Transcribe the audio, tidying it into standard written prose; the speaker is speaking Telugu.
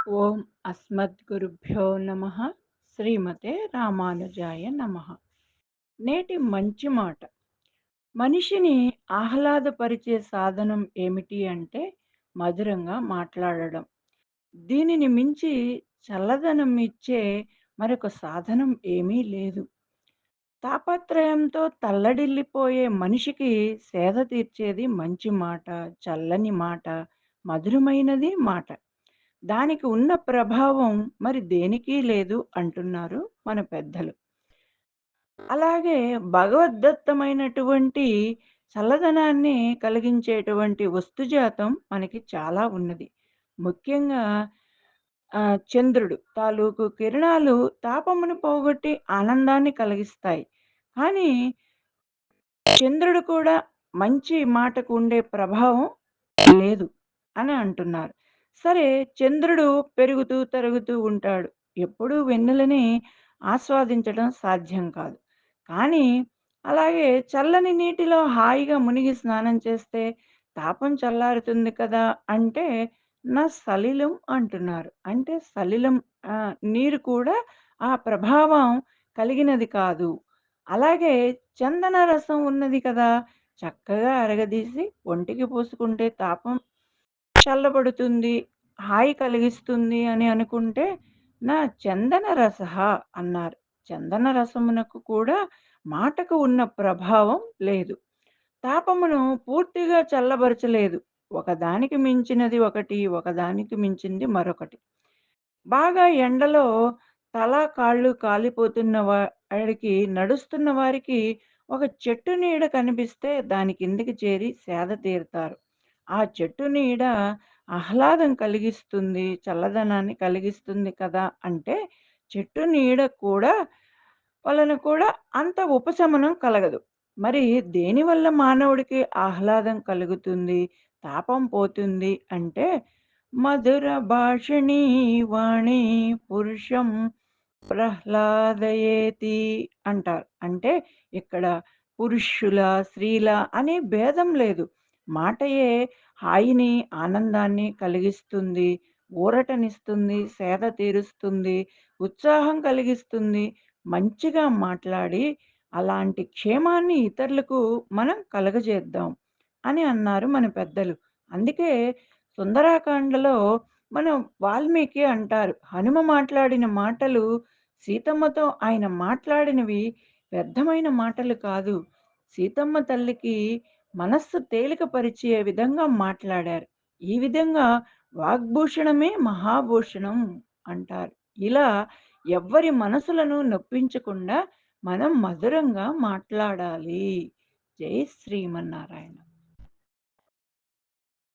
ఓం అస్మద్గురుభ్యో నమః. శ్రీమతే రామానుజాయ నమః. నేటి మంచి మాట. మనిషిని ఆహ్లాదపరిచే సాధనం ఏమిటి అంటే మధురంగా మాట్లాడడం. దీనిని మించి చల్లదనం ఇచ్చే మరొక సాధనం ఏమీ లేదు. తాపత్రయంతో తల్లడిల్లిపోయే మనిషికి సేద తీర్చేది మంచి మాట, చల్లని మాట, మధురమైనది మాట. దానికి ఉన్న ప్రభావం మరి దేనికి లేదు అంటున్నారు మన పెద్దలు. అలాగే భగవద్దత్తమైనటువంటి చల్లదనాన్ని కలిగించేటువంటి వస్తుజాతం మనకి చాలా ఉన్నది. ముఖ్యంగా చంద్రుడు తాలూకు కిరణాలు తాపమును పోగొట్టి ఆనందాన్ని కలిగిస్తాయి. కానీ చంద్రుడు కూడా మంచి మాటకు ఉండే ప్రభావం లేదు అని అంటున్నారు. సరే, చంద్రుడు పెరుగుతూ, తరుగుతూ ఉంటాడు. ఎప్పుడూ వెన్నెలని ఆస్వాదించడం సాధ్యం కాదు. కానీ అలాగే చల్లని నీటిలో హాయిగా మునిగి స్నానం చేస్తే తాపం చల్లారుతుంది కదా! అంటే సలిలం అంటున్నారు. అంటే సలిలం నీరు కూడా ఆ ప్రభావం కలిగినది కాదు. అలాగే చందన రసం ఉన్నది కదా! చక్కగా అరగదీసి ఒంటికి పూసుకుంటే తాపం చల్లబడుతుంది, హాయి కలిగిస్తుంది అని అనుకుంటే, చందన రసః అన్నారు. చందన రసమునకు కూడా మాటకు ఉన్న ప్రభావం లేదు. తాపమును పూర్తిగా చల్లబరచలేదు. ఒకదానికి మించినది ఒకటి, ఒకదానికి మించింది మరొకటి. బాగా ఎండలో తల, కాళ్ళు కాలిపోతున్న వాడికి, నడుస్తున్న వారికి ఒక చెట్టు నీడ కనిపిస్తే దాని కిందకి చేరి సేద తీరుతారు. ఆ చెట్టు నీడ ఆహ్లాదం కలిగిస్తుంది, చల్లదనాన్ని కలిగిస్తుంది కదా! అంటే చెట్టు నీడ కూడా వలన కూడా అంత ఉపశమనం కలగదు. మరి దేనివల్ల మానవుడికి ఆహ్లాదం కలుగుతుంది, తాపం పోతుంది అంటే మధుర భాషిణీ వాణి పురుషం ప్రహ్లాదయేతి అంటారు. అంటే ఇక్కడ పురుషుల, స్త్రీల అనే భేదం లేదు. మాటయే హాయిని, ఆనందాన్ని కలిగిస్తుంది, ఊరటనిస్తుంది, సేద తీరుస్తుంది, ఉత్సాహం కలిగిస్తుంది. మంచిగా మాట్లాడి అలాంటి క్షేమాన్ని ఇతరులకు మనం కలగజేద్దాం అని అన్నారు మన పెద్దలు. అందుకే సుందరాకాండలో మనం వాల్మీకి అంటారు. హనుమ మాట్లాడిన మాటలు సీతమ్మతో ఆయన మాట్లాడినవి వ్యర్థమైన మాటలు కాదు. సీతమ్మ తల్లికి మనస్సు తేలికపరిచే విధంగా మాట్లాడారు. ఈ విధంగా వాగ్భూషణమే మహాభూషణం అంటారు. ఇలా ఎవ్వరి మనసులను నొప్పించకుండా మనం మధురంగా మాట్లాడాలి. జై శ్రీమన్నారాయణ.